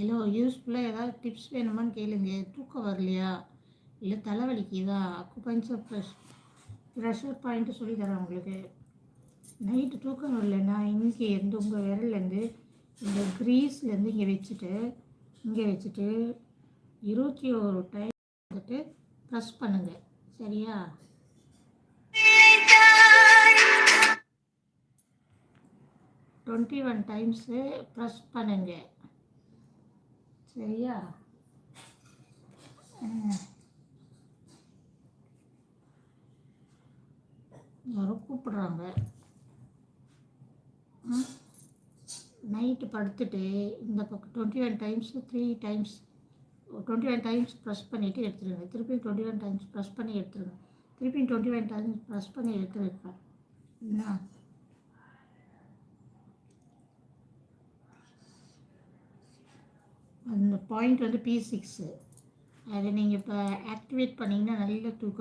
Hello, யூஸ்ஃபுல்லாக ஏதாவது tips வேணுமான்னு கேளுங்க. தூக்கம் வரலையா, இல்லை தலைவலிக்குதா, அக்குபஞ்சர் ப்ரெஷர் பாயிண்ட்டு சொல்லி தரேன் உங்களுக்கு. நைட்டு தூக்கம் வரலன்னா இங்கே இருந்து உங்கள் விரல்லேருந்து இந்த க்ரீஸ்லேருந்து இங்கே வச்சுட்டு 21 டைம் வந்துட்டு ப்ரெஸ் பண்ணுங்கள். சரியா? 21 டைம்ஸு ப்ரெஸ் பண்ணுங்க. சரியா? யாரோ கூப்பிடுறாங்க. நைட்டு படுத்துட்டு இந்த பக்கம் 21 டைம்ஸ் 3 டைம்ஸ் 21 டைம்ஸ் ப்ரெஸ் பண்ணிவிட்டு எடுத்துருங்க. திருப்பி 21 டைம்ஸ் ப்ரெஸ் பண்ணி எடுத்துருங்க. திருப்பி 21 டைம்ஸ் ப்ரெஸ் பண்ணி எடுத்துருக்கேன். என்ன அந்த பாயிண்ட் வந்து P6. அதை நீங்கள் இப்போ ஆக்டிவேட் பண்ணிங்கன்னா நல்ல தூக்கம்.